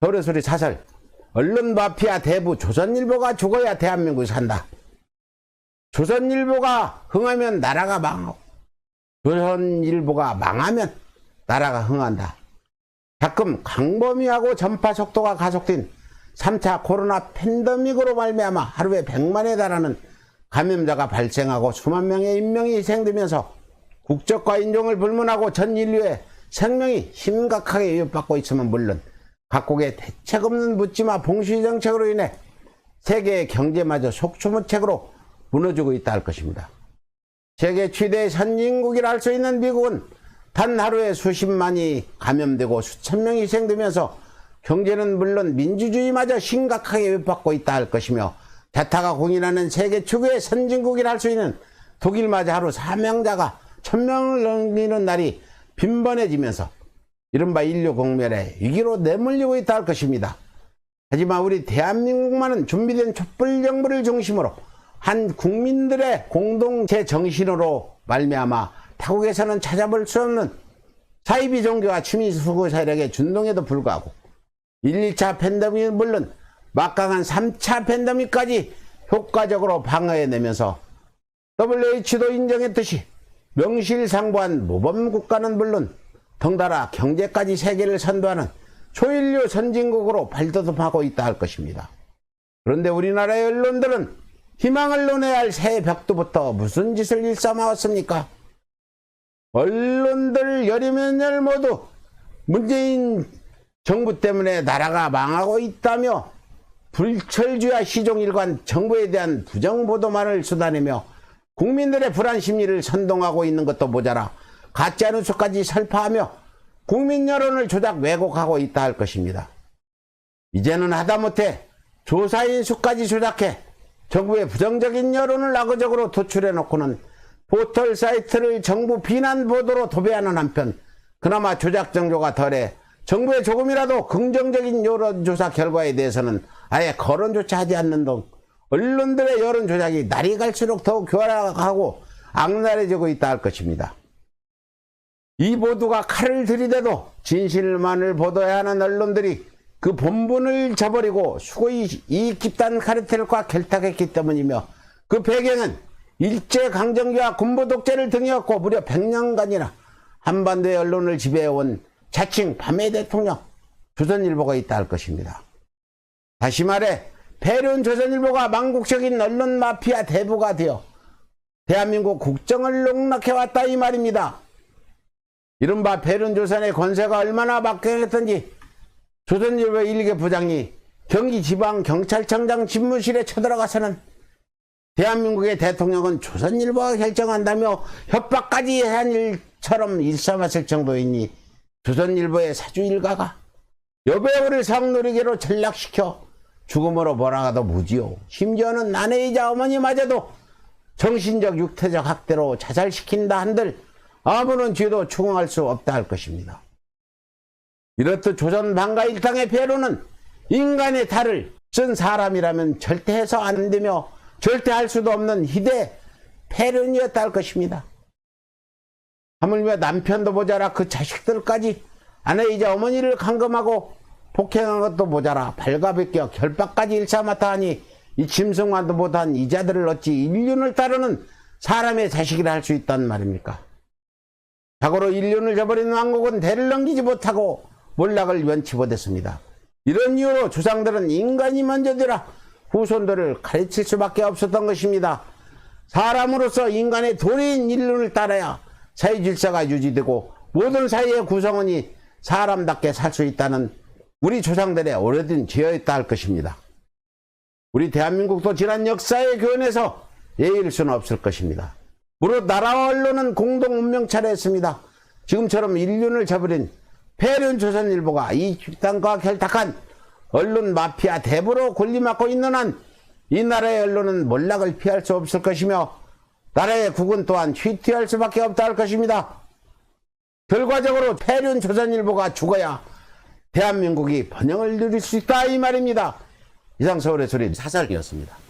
서울의 소리 사설. 언론 마피아 대부 조선일보가 죽어야 대한민국이 산다. 조선일보가 흥하면 나라가 망하고 조선일보가 망하면 나라가 흥한다. 가끔 광범위하고 전파 속도가 가속된 3차 코로나 팬데믹으로 말미암아 하루에 100만에 달하는 감염자가 발생하고 수만 명의 인명이 희생되면서 국적과 인종을 불문하고 전 인류의 생명이 심각하게 위협받고 있으면 물론 각국의 대책 없는 묻지마 봉쇄 정책으로 인해 세계의 경제마저 속수무책으로 무너지고 있다 할 것입니다. 세계 최대 선진국이라 할 수 있는 미국은 단 하루에 수십만이 감염되고 수천 명이 희생되면서 경제는 물론 민주주의마저 심각하게 위협받고 있다 할 것이며 자타가 공인하는 세계 최고의 선진국이라 할 수 있는 독일마저 하루 사망자가 1000명을 넘기는 날이 빈번해지면서 이른바 인류 공멸의 위기로 내몰리고 있다 할 것입니다. 하지만 우리 대한민국만은 준비된 촛불 정부를 중심으로 한 국민들의 공동체 정신으로 말미암아 타국에서는 찾아볼 수 없는 사이비 종교와 취미 수구 세력의 준동에도 불구하고 1, 2차 팬데믹은 물론 막강한 3차 팬데믹까지 효과적으로 방어해내면서 WHO도 인정했듯이 명실상부한 모범국가는 물론 덩달아 경제까지 세계를 선도하는 초인류 선진국으로 발돋움하고 있다 할 것입니다. 그런데 우리나라의 언론들은 희망을 논해야 할 새 벽두부터 무슨 짓을 일삼아왔습니까? 언론들 열이면 열 모두 문재인 정부 때문에 나라가 망하고 있다며 불철주야 시종일관 정부에 대한 부정보도만을 쏟아내며 국민들의 불안 심리를 선동하고 있는 것도 모자라 가짜뉴스까지 설파하며 국민 여론을 조작 왜곡하고 있다 할 것입니다. 이제는 하다못해 조사인 수까지 조작해 정부의 부정적인 여론을 악의적으로 도출해 놓고는 포털 사이트를 정부 비난 보도로 도배하는 한편 그나마 조작 정도가 덜해 정부의 조금이라도 긍정적인 여론조사 결과에 대해서는 아예 거론조차 하지 않는 등 언론들의 여론 조작이 날이 갈수록 더욱 교활하고 악랄해지고 있다 할 것입니다. 이 모두가 칼을 들이대도 진실만을 보도해야 하는 언론들이 그 본분을 저버리고 수고의 이익 집단 카르텔과 결탁했기 때문이며 그 배경은 일제강점기와 군부 독재를 등에업고 무려 100년간이나 한반도의 언론을 지배해온 자칭 밤의 대통령 조선일보가 있다 할 것입니다. 다시 말해 패륜 조선일보가 망국적인 언론 마피아 대부가 되어 대한민국 국정을 농락해왔다 이 말입니다. 이른바 패륜조선의 권세가 얼마나 막강했던지 조선일보 일개 부장이 경기지방경찰청장 집무실에 쳐들어가서는 대한민국의 대통령은 조선일보가 결정한다며 협박까지 한 일처럼 일삼았을 정도이니 조선일보의 사주 일가가 여배우를 상노리개로 전락시켜 죽음으로 몰아가도 무지요. 심지어는 아내이자 어머니마저도 정신적 육체적 학대로 자살시킨다 한들 아무런 죄도 추궁할 수 없다 할 것입니다. 이렇듯 조선 방가 일당의 배로는 인간의 탈을 쓴 사람이라면 절대 해서 안 되며 절대 할 수도 없는 희대 패륜이었다 할 것입니다. 하물며 남편도 모자라 그 자식들까지 아내이자 어머니를 감금하고 폭행한 것도 모자라 발가벗겨 결박까지 일삼았다 하니 이 짐승만도 못한 이자들을 어찌 인륜을 따르는 사람의 자식이라 할 수 있단 말입니까? 자고로 인륜을 저버린 왕국은 대를 넘기지 못하고 몰락을 면치 못했습니다. 이런 이유로 조상들은 인간이 먼저 되라 후손들을 가르칠 수밖에 없었던 것입니다. 사람으로서 인간의 도리인 인륜을 따라야 사회 질서가 유지되고 모든 사회의 구성원이 사람답게 살 수 있다는 우리 조상들의 오래된 지혜였다 할 것입니다. 우리 대한민국도 지난 역사의 교훈에서 예의일 수는 없을 것입니다. 무릇 나라와 언론은 공동 운명차례했습니다. 지금처럼 인륜을 저버린 패륜 조선일보가 이 집단과 결탁한 언론 마피아 대부로 군림하고 있는 한 이 나라의 언론은 몰락을 피할 수 없을 것이며 나라의 국은 또한 휘퇴할 수밖에 없다 할 것입니다. 결과적으로 패륜 조선일보가 죽어야 대한민국이 번영을 누릴 수 있다 이 말입니다. 이상 서울의 소리 사설이었습니다.